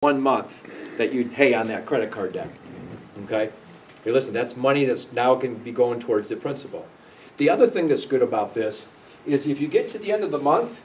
1 month that you'd pay on that credit card debt, okay? Hey, listen, that's money that's now going to be going towards the principal. The other thing that's good about this is if you get to the end of the month,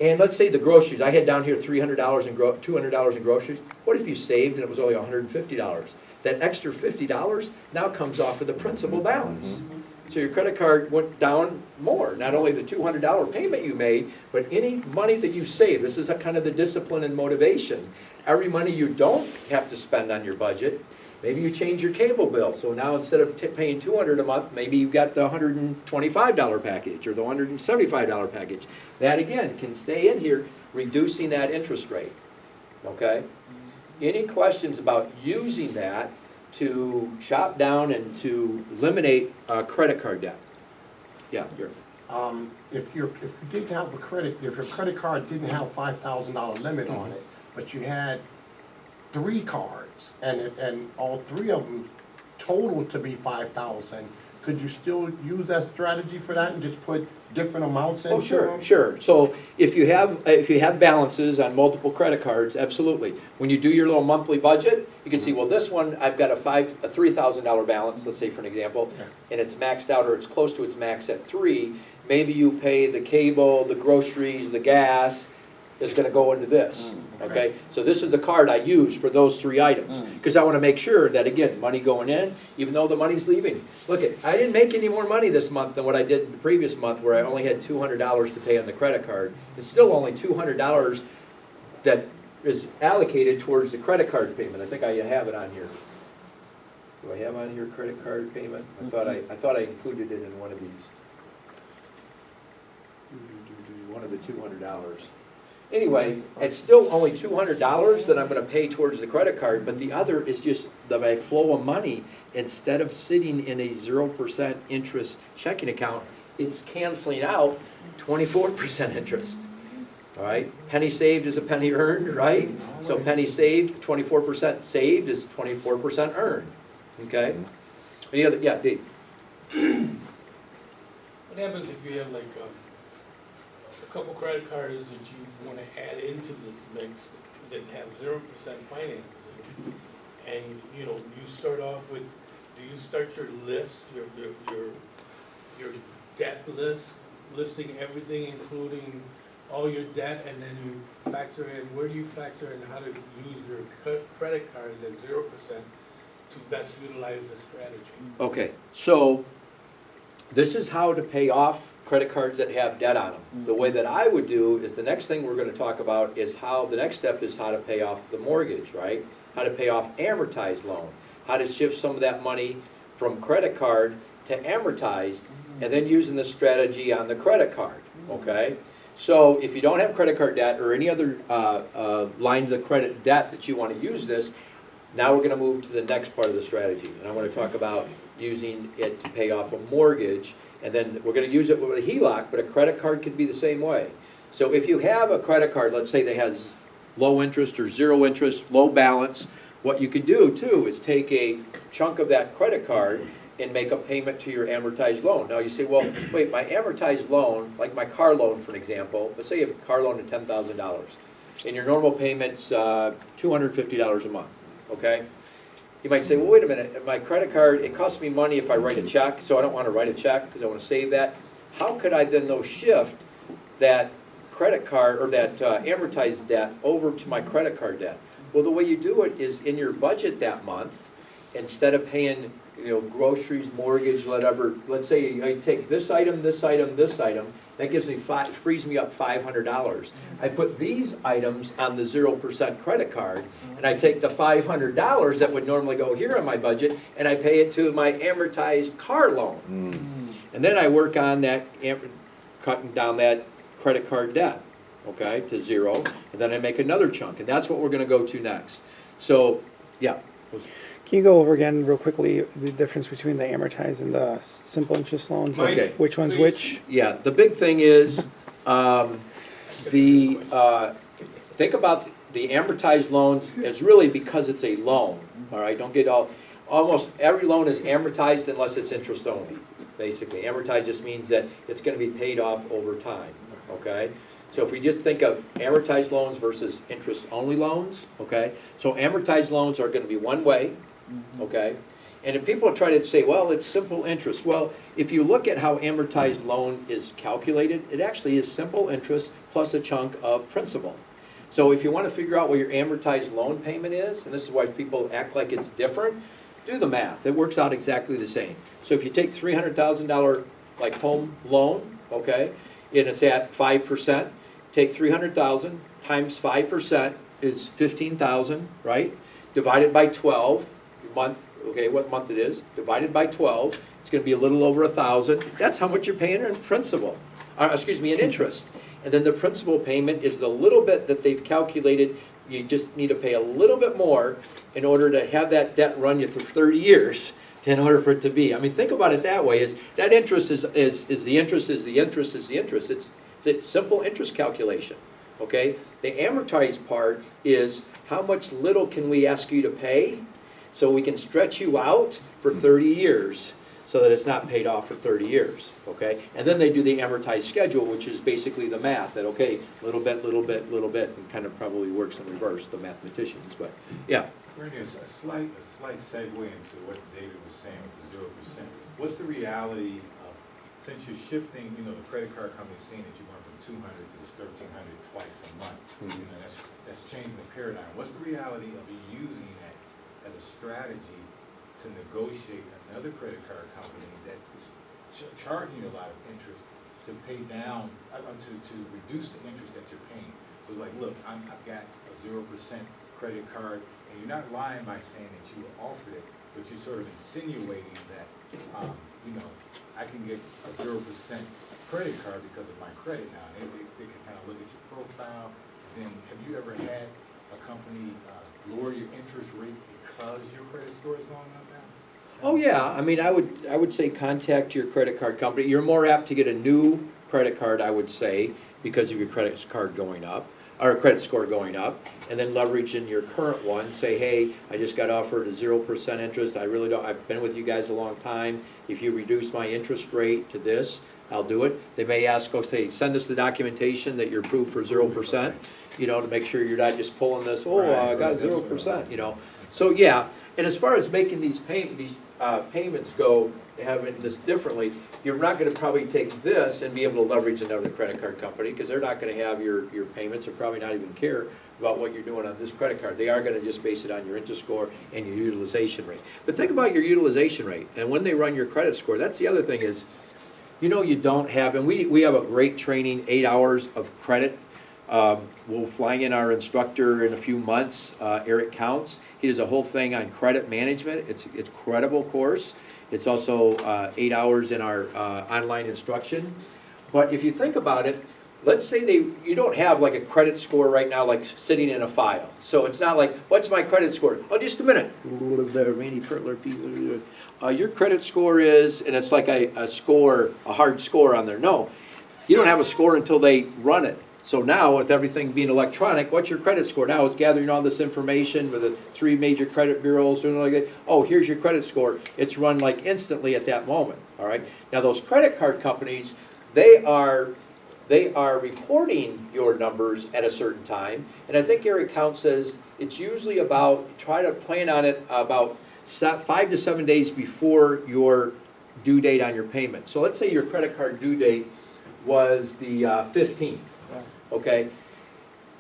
and let's say the groceries, I had down here $300 and $200 in groceries. What if you saved and it was only $150? That extra $50 now comes off of the principal balance. So your credit card went down more. Not only the $200 payment you made, but any money that you save. This is a kind of the discipline and motivation. Every money you don't have to spend on your budget, maybe you change your cable bill. So now instead of paying $200 a month, maybe you've got the $125 package or the $175 package. That again can stay in here, reducing that interest rate. Okay? Any questions about using that to shop down and to eliminate credit card debt? Yeah, you're. If you didn't have if your credit card didn't have $5,000 limit on it, but you had 3 cards and all 3 of them totaled to be 5,000, could you still use that strategy for that and just put different amounts into them? Sure. So if you have balances on multiple credit cards, absolutely. When you do your little monthly budget, you can see, well, this one I've got a $3,000 balance, let's say for an example, and it's maxed out or it's close to its max at 3. Maybe you pay the cable, the groceries, the gas is going to go into this. Okay, so this is the card I use for those 3 items because I want to make sure that, again, money going in, even though the money's leaving. Look, I didn't make any more money this month than what I did the previous month where I only had $200 to pay on the credit card. It's still only $200 that is allocated towards the credit card payment. I think I have it on here. Do I have on here credit card payment? I thought I included it in one of these. One of the $200. Anyway, it's still only $200 that I'm going to pay towards the credit card, but the other is just my flow of money. Instead of sitting in a 0% interest checking account, it's canceling out 24% interest. All right? Penny saved is a penny earned, right? So penny saved, 24% saved is 24% earned. Okay? Any other? Yeah, Dave. What happens if you have like a couple credit cards that you want to add into this mix that have 0% financing, and you start off with, do you start your list, your debt list, listing everything, including all your debt, and then you factor in, where do you factor in how to use your credit cards at 0% to best utilize the strategy? Okay, so this is how to pay off credit cards that have debt on them. The way that I would do is the next thing we're going to talk about is the next step is how to pay off the mortgage, right? How to pay off amortized loan. How to shift some of that money from credit card to amortized, and then using this strategy on the credit card, okay? So if you don't have credit card debt or any other lines of credit debt that you want to use this, now we're going to move to the next part of the strategy. And I want to talk about using it to pay off a mortgage. And then we're going to use it with a HELOC, but a credit card could be the same way. So if you have a credit card, let's say that has low interest or 0 interest, low balance, what you could do too is take a chunk of that credit card and make a payment to your amortized loan. Now you say, well, wait, my amortized loan, like my car loan for an example, let's say you have a car loan of $10,000 and your normal payment's $250 a month, okay? You might say, well, wait a minute, my credit card, it costs me money if I write a check, so I don't want to write a check because I want to save that. How could I then, though, shift that credit card or that amortized debt over to my credit card debt? Well, the way you do it is in your budget that month, instead of paying groceries, mortgage, whatever, let's say I take this item, this item, this item, that gives me frees me up $500. I put these items on the 0% credit card, and I take the $500 that would normally go here on my budget, and I pay it to my amortized car loan. And then I work on that, cutting down that credit card debt, okay, to 0, and then I make another chunk, and that's what we're going to go to next. So, yeah. Can you go over again real quickly the difference between the amortized and the simple interest loans? Like Okay. which one's which? Yeah, the big thing is think about the amortized loans as really because it's a loan. All right, don't get almost every loan is amortized unless it's interest only. Basically, amortized just means that it's going to be paid off over time. Okay, So if we just think of amortized loans versus interest-only loans, okay? So amortized loans are gonna be one way, okay? And if people try to say, well, it's simple interest, well, if you look at how amortized loan is calculated, it actually is simple interest plus a chunk of principal. So if you want to figure out what your amortized loan payment is, and this is why people act like it's different, do the math. It works out exactly the same. So if you take $300,000 like home loan, okay, and it's at 5%, take 300,000 times 5% is 15,000, right? Divided by 12 month. Okay, what month it is, divided by 12, it's gonna be a little over 1,000. That's how much you're paying in principal, in interest. And then the principal payment is the little bit that they've calculated, you just need to pay a little bit more in order to have that debt run you for 30 years in order for it to be. I mean, think about it that way, is that interest is the interest. It's simple interest calculation, okay? The amortized part is how much little can we ask you to pay so we can stretch you out for 30 years so that it's not paid off for 30 years, okay? And then they do the amortized schedule, which is basically the math that, okay, little bit, and kind of probably works in reverse, the mathematicians, but, yeah. Bernie, a slight segue into what David was saying with the 0%. What's the reality of, since you're shifting, you know, the credit card company saying that you went from 200 to this 1,300 twice a month, you know, that's changing the paradigm. What's the reality of you using that as a strategy to negotiate another credit card company that is charging you a lot of interest to pay down, to reduce the interest that you're paying? So it's like, look, I've got a 0% credit card, and you're not lying by saying that you offered it, but you're sort of insinuating that, you know, I can get a 0% credit card because of my credit now. They can kind of look at your profile. Then, have you ever had a company lower your interest rate because your credit score is going up now? Oh, yeah, I mean, I would say contact your credit card company. You're more apt to get a new credit card, I would say, because of your credit card going up, or credit score going up, and then leverage in your current one, say, hey, I just got offered a 0% interest, I've been with you guys a long time, if you reduce my interest rate to this, I'll do it. They may ask, say, send us the documentation that you're approved for 0%, you know, to make sure you're not just pulling this, I got 0%, you know. So, yeah, and as far as making these payments go, having this differently, you're not gonna probably take this and be able to leverage another credit card company, because they're not gonna have your payments, or probably not even care about what you're doing on this credit card. They are gonna just base it on your interest score and your utilization rate. But think about your utilization rate, and when they run your credit score, that's the other thing is, you know, you don't have, and we have a great training, 8 hours of credit. We'll fly in our instructor in a few months, Eric Counts. He does a whole thing on credit management. It's a credible course. It's also 8 hours in our online instruction. But if you think about it, let's say you don't have like a credit score right now, like sitting in a file. So it's not like, what's my credit score? Oh, just a minute. Randy Pertler, your credit score is, and it's like a score, a hard score on there. No, you don't have a score until they run it. So now, with everything being electronic, what's your credit score? Now it's gathering all this information with the 3 major credit bureaus, doing like that. Oh, here's your credit score. It's run like instantly at that moment, all right? Now those credit card companies, they are reporting your numbers at a certain time. And I think Eric Count says it's usually about, try to plan on it about 5 to 7 days before your due date on your payment. So let's say your credit card due date was the 15th. Okay,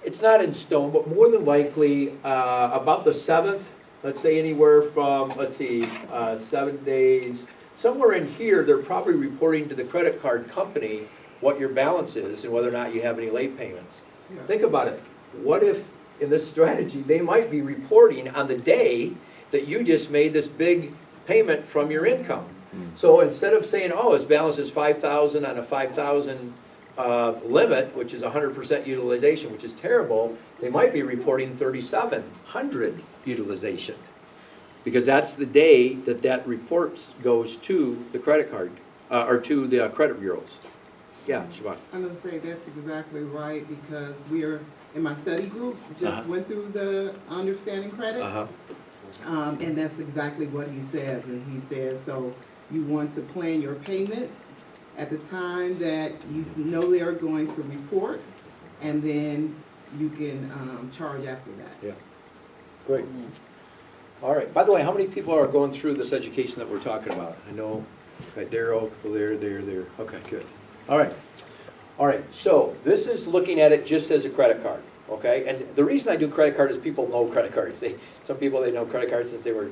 it's not in stone, but more than likely about the 7th, let's say anywhere from, 7 days, somewhere in here, they're probably reporting to the credit card company what your balance is and whether or not you have any late payments. Yeah. Think about it. What if, in this strategy, they might be reporting on the day that you just made this big payment from your income. So instead of saying, oh, his balance is $5,000 on a $5,000 limit, which is 100% utilization, which is terrible, they might be reporting 3,700 utilization, because that's the day that report goes to the credit card, or to the credit bureaus. Yeah, Siobhan. I'm going to say that's exactly right, because we are, in my study group, just went through the understanding credit, and that's exactly what he says. And he says, so you want to plan your payments at the time that you know they're going to report, and then you can, charge after that. Yeah, great. All right, by the way, how many people are going through this education that we're talking about? I know, got Daryl, there, okay, good. All right, so this is looking at it just as a credit card, okay? And the reason I do credit card is people know credit cards. Some people, they know credit cards since they were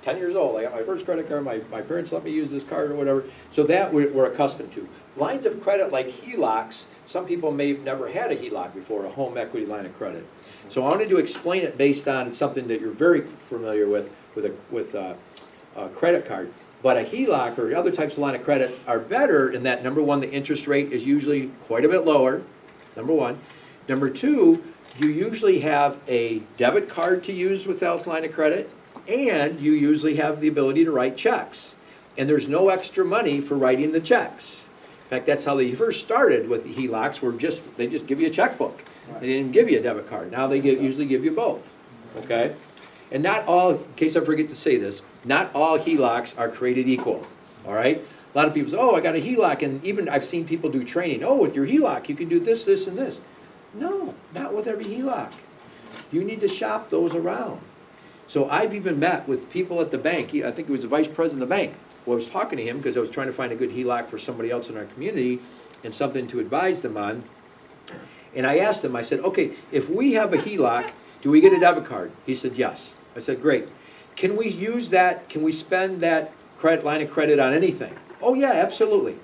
10 years old. I got my first credit card, my parents let me use this card or whatever. So that we're accustomed to. Lines of credit like HELOCs, some people may have never had a HELOC before, a home equity line of credit. So I wanted to explain it based on something that you're very familiar with a credit card. But a HELOC or other types of line of credit are better in that, number one, the interest rate is usually quite a bit lower, number one. Number two, you usually have a debit card to use with that line of credit, and you usually have the ability to write checks. And there's no extra money for writing the checks. In fact, that's how they first started with the HELOCs, they just give you a checkbook. They didn't give you a debit card. Now they usually give you both, okay? And not all, in case I forget to say this, not all HELOCs are created equal, all right? A lot of people say, oh, I got a HELOC, and even I've seen people do training. Oh, with your HELOC, you can do this, this, and this. No, not with every HELOC. You need to shop those around. So I've even met with people at the bank. I think it was the vice president of the bank. Well, I was talking to him because I was trying to find a good HELOC for somebody else in our community and something to advise them on. And I asked him, I said, okay, if we have a HELOC, do we get a debit card? He said, yes. I said, great. Can we use that, can we spend that line of credit on anything? Oh yeah, absolutely.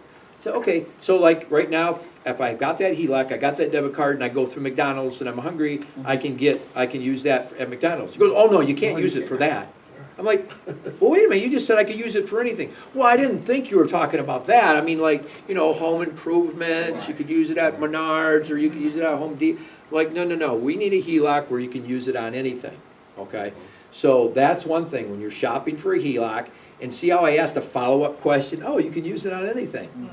So, okay, so like right now, if I got that HELOC, I got that debit card, and I go through McDonald's and I'm hungry, I can use that at McDonald's. He goes, oh no, you can't use it for that. I'm like, well, wait a minute, you just said I could use it for anything. Well, I didn't think you were talking about that. I mean, like, home improvements, you could use it at Menards, or you could use it at Home Depot. Like, no, we need a HELOC where you can use it on anything, okay? So that's one thing, when you're shopping for a HELOC, and see how I asked a follow-up question? Oh, you can use it on anything.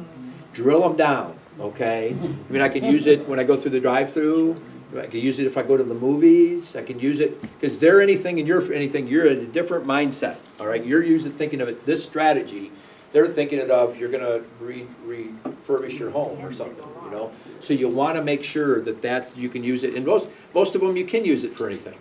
Drill them down, okay? I mean, I can use it when I go through the drive-through. I can use it if I go to the movies. I can use it, because they're anything and you're anything, you're in a different mindset, all right? You're thinking of it, this strategy, they're thinking of you're gonna refurbish your home or something, So you wanna make sure that you can use it, and most of them you can use it for anything.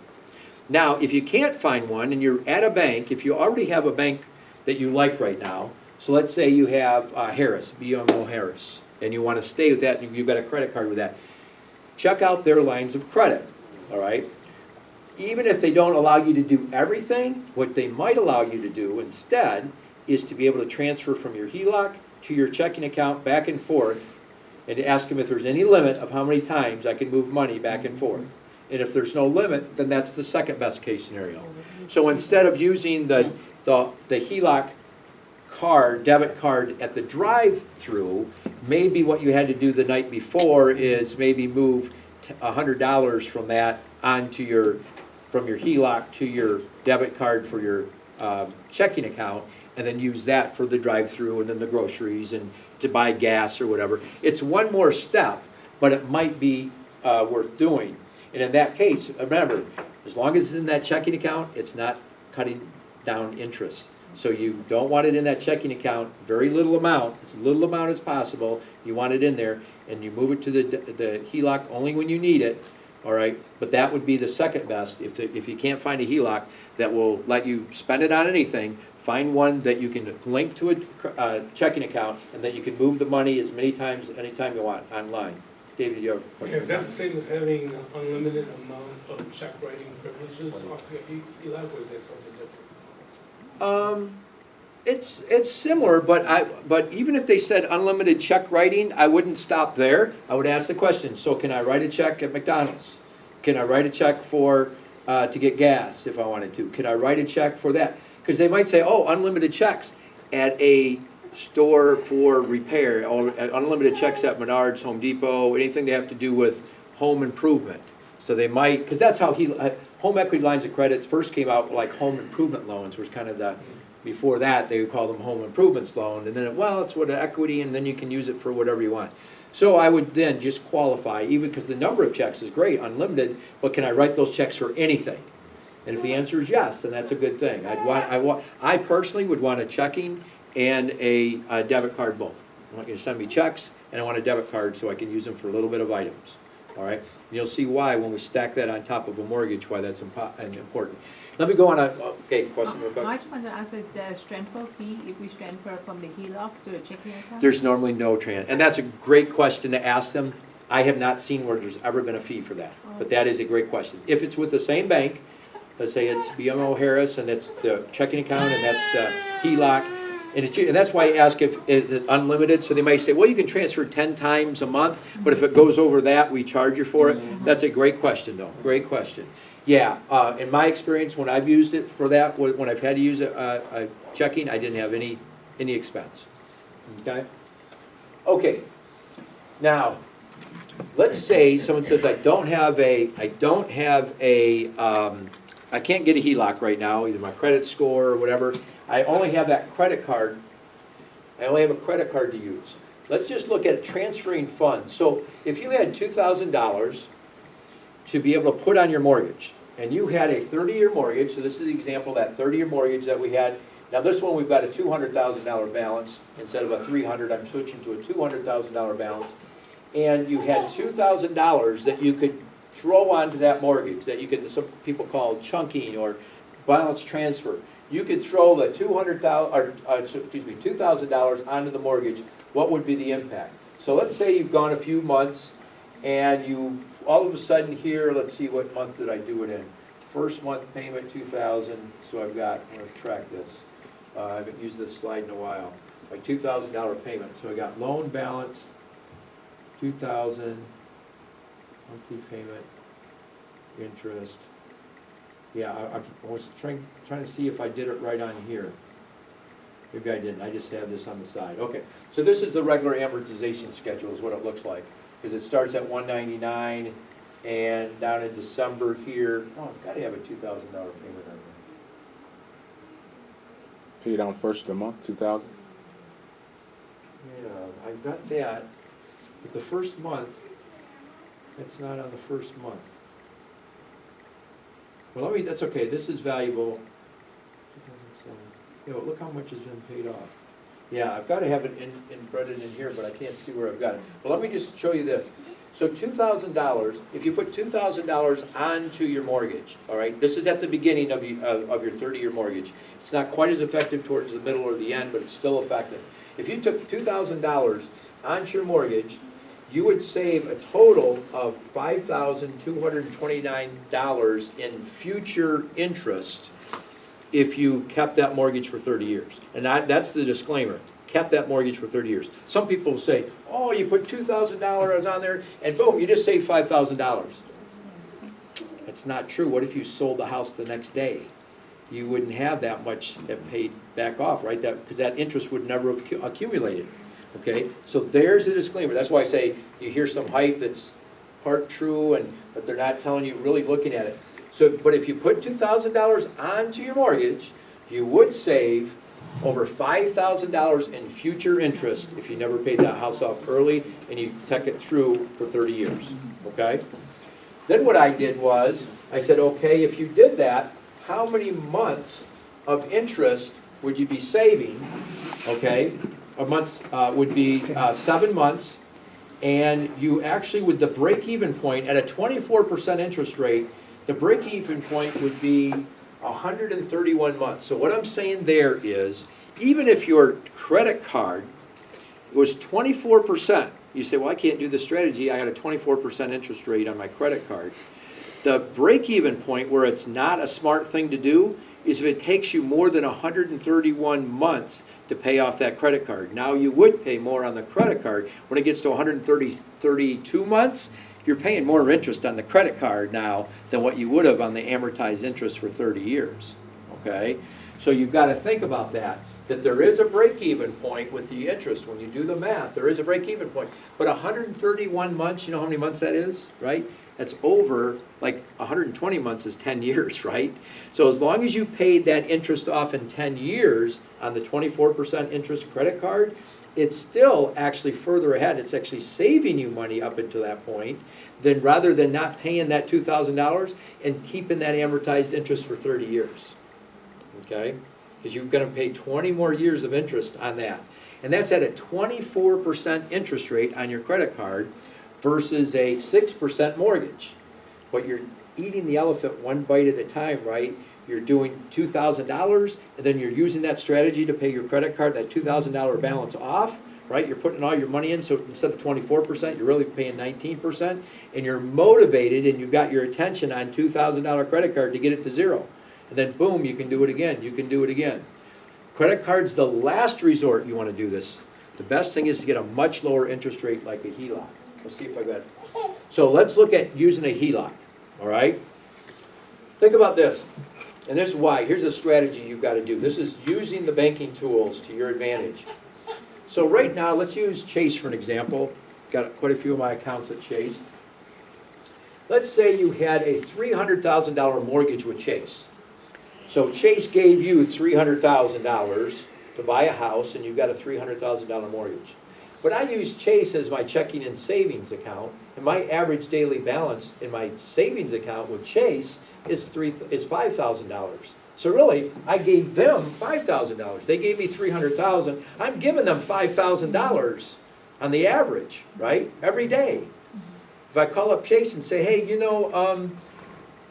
Now, if you can't find one and you're at a bank, if you already have a bank that you like right now, so let's say you have Harris, BMO Harris, and you wanna stay with that, and you've got a credit card with that, check out their lines of credit, all right? Even if they don't allow you to do everything, what they might allow you to do instead is to be able to transfer from your HELOC to your checking account back and forth, and to ask them if there's any limit of how many times I can move money back and forth. And if there's no limit, then that's the second best case scenario. So instead of using the HELOC debit card at the drive-through, maybe what you had to do the night before is maybe move $100 from that from your HELOC to your debit card for your checking account, and then use that for the drive-through and then the groceries and to buy gas or whatever. It's one more step, but it might be worth doing. And in that case, remember, as long as it's in that checking account, it's not cutting down interest. So you don't want it in that checking account, very little amount, as little amount as possible. You want it in there, and you move it to the HELOC only when you need it, all right? But that would be the second best. If you can't find a HELOC that will let you spend it on anything, find one that you can link to a checking account, and that you can move the money as many times, anytime you want, online. David, you have a Okay, question? is that the same as having an unlimited amount of check writing privileges off your HELOC, or is that something different? It's similar, but even if they said unlimited check writing, I wouldn't stop there. I would ask the question, so can I write a check at McDonald's? Can I write a check to get gas if I wanted to? Can I write a check for that? Because they might say, oh, unlimited checks at a store for repair, or unlimited checks at Menards, Home Depot, anything they have to do with home improvement. So they might, because that's how home equity lines of credit first came out, like home improvement loans was kind of before that they would call them home improvements loan, and then it's what equity, and then you can use it for whatever you want. So I would then just qualify, even because the number of checks is great, unlimited, but can I write those checks for anything? And if the answer is yes, then that's a good thing. I personally would want a checking and a debit card both. I want you to send me checks, and I want a debit card so I can use them for a little bit of items. all right? And you'll see why when we stack that on top of a mortgage, why that's important. Let me go on okay, question real quick. I just want to ask, is there a transfer fee if we transfer from the HELOCs to a checking account? There's normally no and that's a great question to ask them. I have not seen where there's ever been a fee for that, but that is a great question. If it's with the same bank, let's say it's BMO Harris, and it's the checking account, and that's the HELOC, and that's why I ask if it's unlimited, so they might say, well, you can transfer 10 times a month, but if it goes over that, we charge you for it. That's a great question, though, great question. Yeah, in my experience, when I've used it for that, when I've had to use a checking, I didn't have any expense, okay? Okay, now, let's say someone says, I can't get a HELOC right now, either my credit score or whatever. I only have that credit card. I only have a credit card to use. Let's just look at transferring funds. So if you had $2,000 to be able to put on your mortgage, and you had a 30-year mortgage, so this is the example, that 30-year mortgage that we had. Now this one, we've got a $200,000 balance. Instead of a $300,000, I'm switching to a $200,000 balance. And you had $2,000 that you could throw onto that mortgage, that you could, some people call chunking or balance transfer. You could throw the $2,000 onto the mortgage. What would be the impact? So let's say you've gone a few months, and you all of a sudden here, let's see, what month did I do it in? First month payment, $2,000. So I'm going to track this. I haven't used this slide in a while. My $2,000 payment. So I got loan balance, 2,000, monthly payment, interest. Yeah, I was trying to see if I did it right on here. Maybe I didn't, I just have this on the side. Okay, so this is the regular amortization schedule is what it looks like. Because it starts at $199 and down in December here, oh, I've got to have a $2,000 payment on there. Paid on first of the month, 2,000. Yeah, I've got that. But the first month, that's not on the first month. Well, that's okay, this is valuable. 2007. Yeah, but look how much has been paid off. Yeah, I've got to have it embedded in here, but I can't see where I've got it. Well, let me just show you this. So $2,000, if you put $2,000 onto your mortgage, all right, this is at the beginning of your 30-year mortgage. It's not quite as effective towards the middle or the end, but it's still effective. If you took $2,000 onto your mortgage, you would save a total of $5,229 in future interest if you kept that mortgage for 30 years. And that's the disclaimer, kept that mortgage for 30 years. Some people will say, oh, you put $2,000 on there, and boom, you just saved $5,000. That's not true. What if you sold the house the next day? You wouldn't have that much paid back off, right? Because that interest would never have accumulated. Okay, so there's the disclaimer. That's why I say you hear some hype that's part true, but they're not telling you, really looking at it. So, but if you put $2,000 onto your mortgage, you would save over $5,000 in future interest if you never paid that house off early and you took it through for 30 years. Okay? Then what I did was, I said, okay, if you did that, how many months of interest would you be saving? Okay? A month would be 7 months, and you actually, with the break-even point, at a 24% interest rate, the break-even point would be 131 months. So what I'm saying there is, even if your credit card was 24%, you say, well, I can't do this strategy, I got a 24% interest rate on my credit card. The break-even point where it's not a smart thing to do is if it takes you more than 131 months to pay off that credit card. Now you would pay more on the credit card. When it gets to 32 months, you're paying more interest on the credit card now than what you would have on the amortized interest for 30 years, okay? So you've got to think about that there is a break-even point with the interest. When you do the math, there is a break-even point. But 131 months, you know how many months that is, right? That's over, like 120 months is 10 years, right? So as long as you paid that interest off in 10 years on the 24% interest credit card, it's still actually further ahead. It's actually saving you money up until that point, then rather than not paying that $2,000 and keeping that amortized interest for 30 years, okay? Because you're going to pay 20 more years of interest on that. And that's at a 24% interest rate on your credit card versus a 6% mortgage. But you're eating the elephant one bite at a time, right? You're doing $2,000, and then you're using that strategy to pay your credit card, that $2,000 balance off, right? You're putting all your money in, so instead of 24%, you're really paying 19%, and you're motivated, and you've got your attention on $2,000 credit card to get it to zero. And then boom, you can do it again, you can do it again. Credit card's the last resort you want to do this. The best thing is to get a much lower interest rate like a HELOC. Let's see if I got it. So let's look at using a HELOC, all right? Think about this, and this is why. Here's a strategy you've got to do. This is using the banking tools to your advantage. So right now, let's use Chase for an example. Got quite a few of my accounts at Chase. Let's say you had a $300,000 mortgage with Chase. So Chase gave you $300,000 to buy a house, and you've got a $300,000 mortgage. But I use Chase as my checking and savings account, and my average daily balance in my savings account with Chase is $5,000. So really, I gave them $5,000. They gave me $300,000. I'm giving them $5,000 on the average, right? Every day. If I call up Chase and say, hey, you know,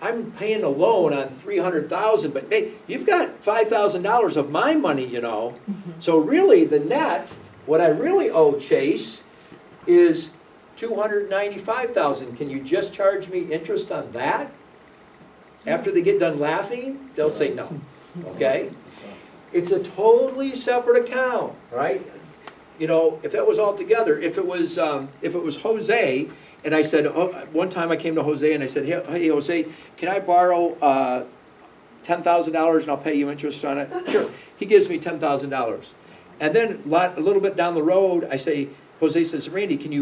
I'm paying a loan on $300,000, but hey, you've got $5,000 of my money, you know. So really, the net, what I really owe Chase is $295,000. Can you just charge me interest on that? After they get done laughing, they'll say no, okay? It's a totally separate account, right? You know, if that was all together, if it was Jose, and I said, oh, one time I came to Jose and I said, hey Jose, can I borrow $10,000 and I'll pay you interest on it? Sure. He gives me $10,000. And then a little bit down the road, I say, Jose says, Randy, can I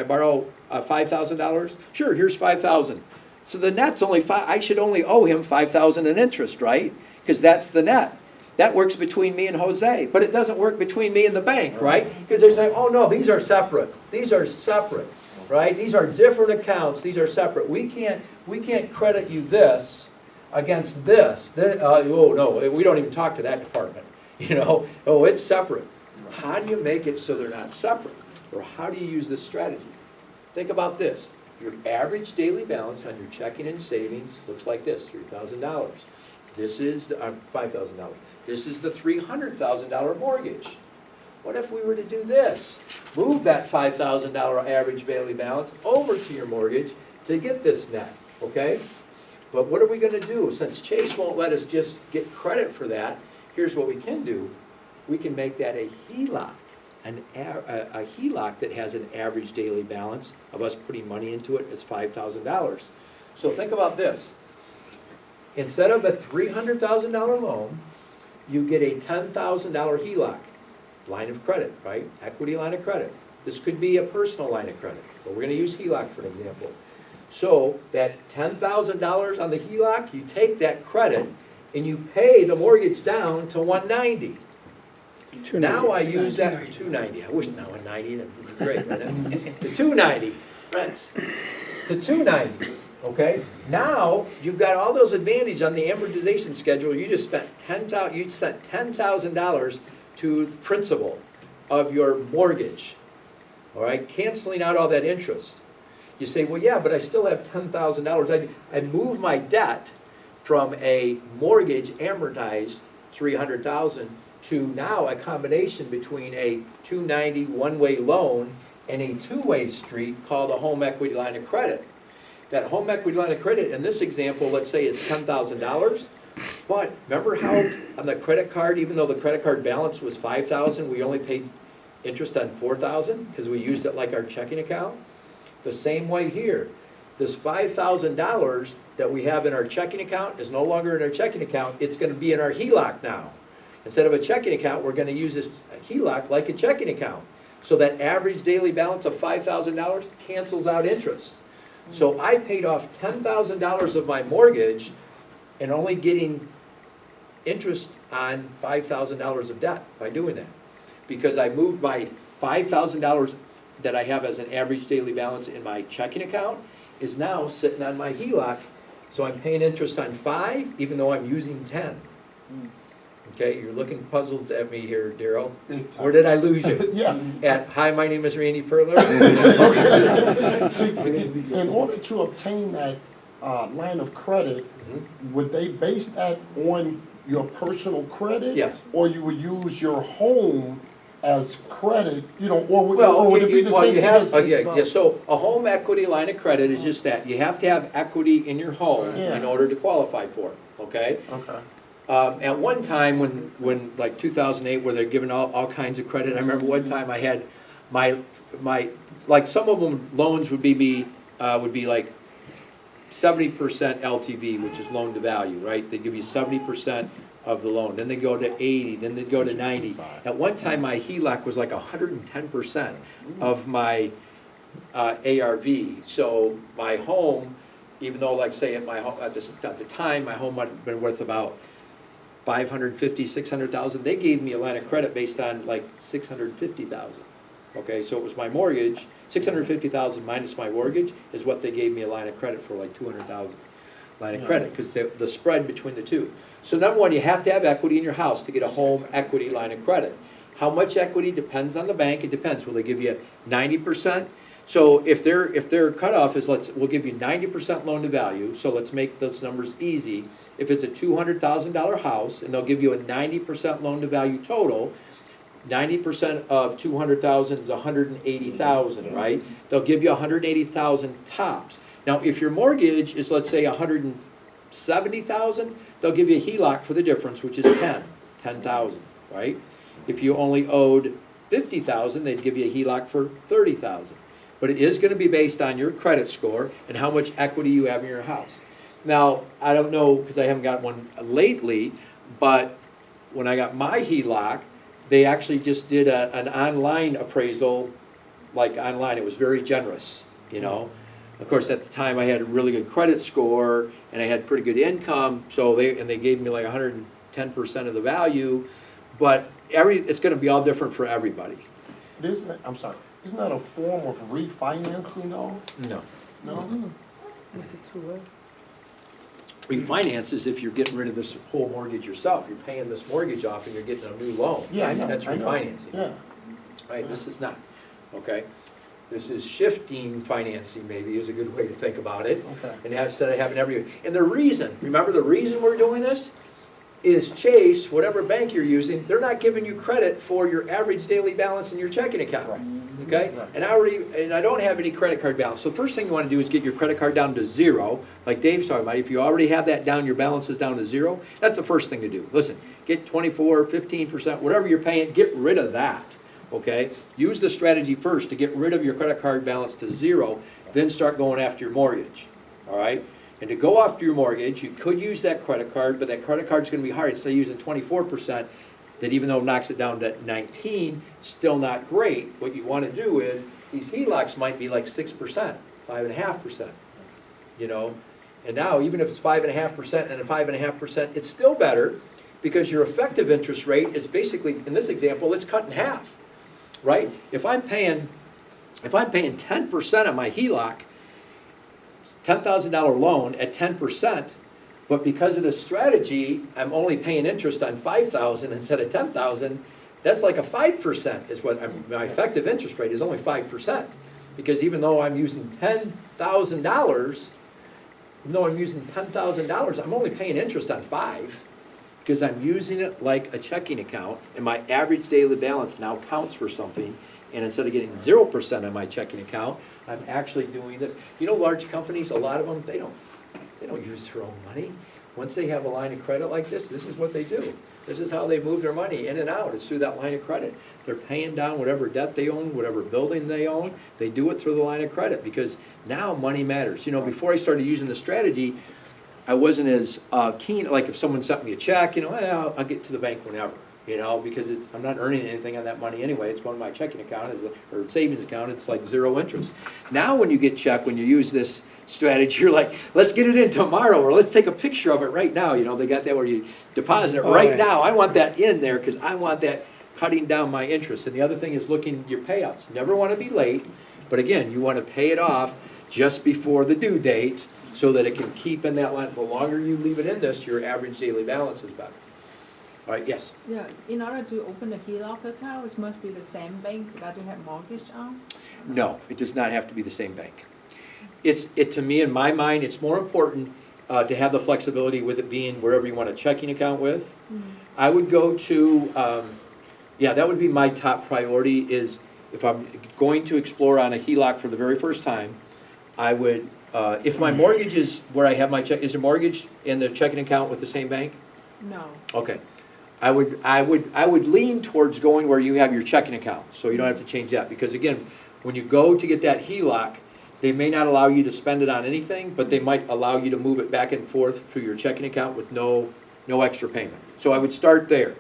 borrow $5,000? Sure, here's $5,000. So the net's only I should only owe him $5,000 in interest, right? Because that's the net. That works between me and Jose, but it doesn't work between me and the bank, right? Because they're saying, oh no, these are separate. These are separate, right? These are different accounts. These are separate. We can't credit you this against this. Oh no, we don't even talk to that department. You know, oh, it's separate. How do you make it so they're not separate? Or how do you use this strategy? Think about this. Your average daily balance on your checking and savings looks like this, $3,000. This is $5,000. This is the $300,000 mortgage. What if we were to do this? Move that $5,000 average daily balance over to your mortgage to get this net, okay? But what are we going to do? Since Chase won't let us just get credit for that, here's what we can do. We can make that a HELOC. A HELOC that has an average daily balance of us putting money into it is $5,000. So think about this. Instead of a $300,000 loan, you get a $10,000 HELOC, line of credit, right? Equity line of credit. This could be a personal line of credit, but we're going to use HELOC for an example. So that $10,000 on the HELOC, you take that credit and you pay the mortgage down to $190. Now I use that $290. I wish now $190. That'd be great. To $290, friends. To $290. Okay. Now you've got all those advantages on the amortization schedule. You just spent $10,000 to the principal of your mortgage. All right, canceling out all that interest. You say, well, yeah, but I still have $10,000. I moved my debt from a mortgage amortized $300,000 to now a combination between a $290 one-way loan and a two-way street called a home equity line of credit. That home equity line of credit, in this example, let's say is $10,000. But remember how on the credit card, even though the credit card balance was $5,000, we only paid interest on $4,000 because we used it like our checking account? The same way here. This $5,000 that we have in our checking account is no longer in our checking account. It's going to be in our HELOC now. Instead of a checking account, we're going to use this HELOC like a checking account. So that average daily balance of $5,000 cancels out interest. So I paid off $10,000 of my mortgage and only getting interest on $5,000 of debt by doing that. Because I moved my $5,000 that I have as an average daily balance in my checking account is now sitting on my HELOC. So I'm paying interest on 5 even though I'm using 10. Okay, you're looking puzzled at me here, Daryl. Big time. Where did I lose you? Yeah. Hi, my name is Randy Pertler. In order to obtain that line of credit, would they base that on your personal credit? Yes. Or you would use your home as credit, you know, or Well, would it be the well, same you thing have, as? yeah, so a home equity line of credit is just that. You have to have equity in your home in Yeah. order to qualify for it, okay? Okay. At one time, when like 2008, where they're giving all kinds of credit, I remember one time I had my, like some of them loans would be like 70% LTV, which is loan to value, right? They give you 70% of the loan, then they go to 80, then they go to 90. At one time, my HELOC was like 110% of my ARV. So my home, even though like say at the time, my home might have been worth about 550, 600,000, they gave me a line of credit based on like 650,000. Okay, so it was my mortgage, 650,000 minus my mortgage is what they gave me a line of credit for, like 200,000 line of credit, because the spread between the two. So number one, you have to have equity in your house to get a home equity line of credit. How much equity depends on the bank. It depends. Will they give you 90%? So if their cutoff is we'll give you 90% loan to value. So let's make those numbers easy. If it's a $200,000 house and they'll give you a 90% loan to value total, 90% of 200,000 is 180,000, right? They'll give you 180,000 tops. Now, if your mortgage is, let's say, 170,000, they'll give you a HELOC for the difference, which is 10,000, right? If you only owed 50,000, they'd give you a HELOC for 30,000. But it is going to be based on your credit score and how much equity you have in your house. Now, I don't know, because I haven't got one lately, but when I got my HELOC, they actually just did an online appraisal, like online. It was very generous, you know. Of course, at the time, I had a really good credit score, and I had pretty good income, so they gave me like 110% of the value, but it's going to be all different for everybody. Isn't that a form of refinancing though? No. No? Refinance is if you're getting rid of this whole mortgage yourself. You're paying this mortgage off and you're getting a new loan. Yeah, I know. That's I know. refinancing. Yeah. Right, this is not, okay? This is shifting financing, maybe, is a good way to think about it. Okay. And instead of having and the reason, remember the reason we're doing this? Is Chase, whatever bank you're using, they're not giving you credit for your average daily balance in your checking account. Right. Okay? Right. And I don't have any credit card balance. So first thing you want to do is get your credit card down to zero, like Dave's talking about. If you already have that down, your balance is down to zero, that's the first thing to do. Listen, get 24, 15%, whatever you're paying, get rid of that. Okay? Use the strategy first to get rid of your credit card balance to zero, then start going after your mortgage. All right? And to go after your mortgage, you could use that credit card, but that credit card's going to be hard. Instead of using 24%, that even though it knocks it down to 19, still not great. What you want to do is, these HELOCs might be like 6%, 5.5%, you know? And now, even if it's 5.5% and a 5.5%, it's still better because your effective interest rate is basically, in this example, it's cut in half, right? If I'm paying 10% of my HELOC, $10,000 loan at 10%, but because of this strategy, I'm only paying interest on $5,000 instead of $10,000. That's like a 5% is what my effective interest rate is, only 5%. Because even though I'm using $10,000, I'm only paying interest on $5,000 because I'm using it like a checking account, and my average daily balance now counts for something. And instead of getting 0% on my checking account, I'm actually doing this. You know, large companies, a lot of them, they don't use their own money. Once they have a line of credit like this is what they do. This is how they move their money in and out, is through that line of credit. They're paying down whatever debt they own, whatever building they own. They do it through the line of credit because now money matters. You know, before I started using the strategy, I wasn't as keen. Like if someone sent me a check, you know, well, I'll get to the bank whenever. You know, because I'm not earning anything on that money anyway. It's going to my checking account or savings account. It's like zero interest. Now when you get checked, when you use this strategy, you're like, let's get it in tomorrow, or let's take a picture of it right now. You know, they got that where you deposit it right now. I want that in there because I want that cutting down my interest. And the other thing is looking at your payouts. Never want to be late, but again, you want to pay it off just before the due date so that it can keep in that line. The longer you leave it in this, your average daily balance is better. All right, yes. Yeah, in order to open a HELOC account, it must be the same bank that you have mortgage on? No, it does not have to be the same bank. To me, in my mind, it's more important to have the flexibility with it being wherever you want a checking account with. I would go to, yeah, that would be my top priority is if I'm going to explore on a HELOC for the very first time, I would, if my mortgage is where I have my check, is the mortgage in the checking account with the same bank? No. Okay. I would lean towards going where you have your checking account, so you don't have to change that. Because again, when you go to get that HELOC, they may not allow you to spend it on anything, but they might allow you to move it back and forth to your checking account with no extra payment. So I would start there.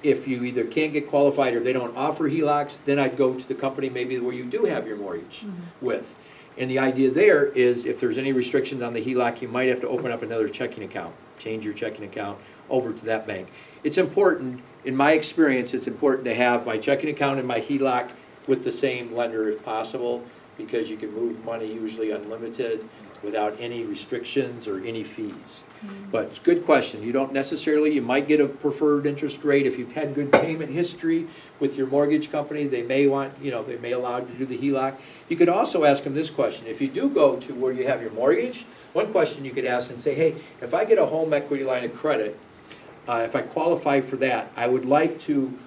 If you either can't get qualified or they don't offer HELOCs, then I'd go to the company maybe where you do have your mortgage with. And the idea there is if there's any restrictions on the HELOC, you might have to open up another checking account, change your checking account over to that bank. It's important, in my experience, it's important to have my checking account and my HELOC with the same lender if possible, because you can move money usually unlimited without any restrictions or any fees. But it's a good question. You don't necessarily, you might get a preferred interest rate if you've had good payment history with your mortgage company. They may want, they may allow you to do the HELOC. You could also ask them this question. If you do go to where you have your mortgage, one question you could ask and say, hey, if I get a home equity line of credit, if I qualify for that, I would like to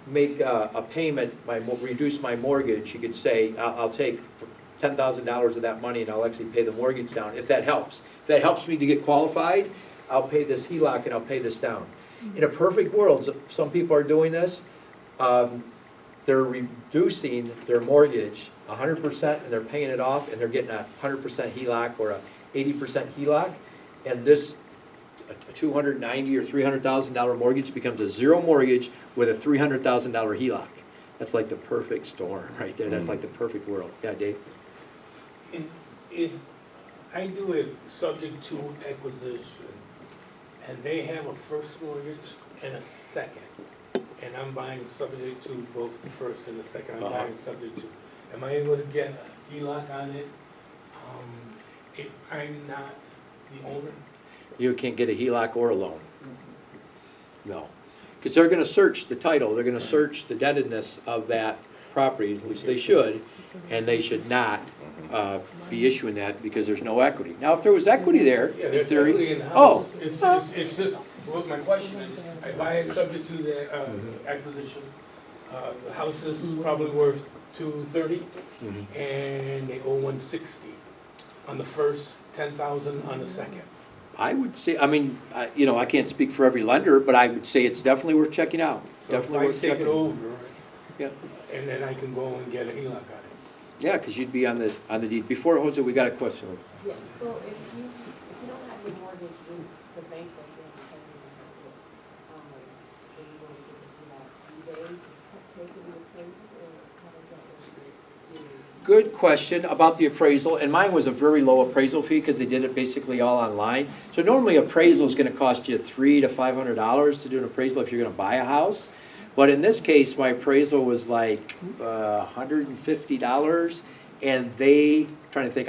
make a payment, reduce my mortgage. You could say, I'll take $10,000 of that money and I'll actually pay the mortgage down, if that helps. If that helps me to get qualified, I'll pay this HELOC and I'll pay this down. In a perfect world, some people are doing this, they're reducing their mortgage 100% and they're paying it off and they're getting a 100% HELOC or a 80% HELOC, and this a $290,000 or $300,000 mortgage becomes a zero mortgage with a $300,000 HELOC. That's like the perfect storm right there. That's like the perfect world. Yeah, Dave? If I do it subject to acquisition, and they have a first mortgage and a second, and I'm buying subject to both the first and the second, I'm buying subject to, am I able to get a HELOC on it, if I'm not the owner? You can't get a HELOC or a loan. No. Because they're going to search the title, they're going to search the indebtedness of that property, which they should, and they should not be issuing that because there's no equity. Now, if there was equity there, Yeah, in there's theory, equity in the house. oh, It's just, well, my question is, I buy it subject to the acquisition. The house is probably worth $230, and they owe $160 on the first, $10,000 on the second. I would say, I can't speak for every lender, but I would say it's definitely worth checking out. So if Definitely I worth take checking it out. over, Yeah, and then I can go and get a HELOC on it. yeah, because you'd be on the deed. Before, Jose, we got a question. Yeah, so if you don't have your mortgage with the bank that you're do they take it in appraisal, or how does that work? Good question about the appraisal, and mine was a very low appraisal fee because they did it basically all online. So normally appraisal is going to cost you $300 to $500 to do an appraisal if you're going to buy a house. But in this case, my appraisal was like $150, and trying to think,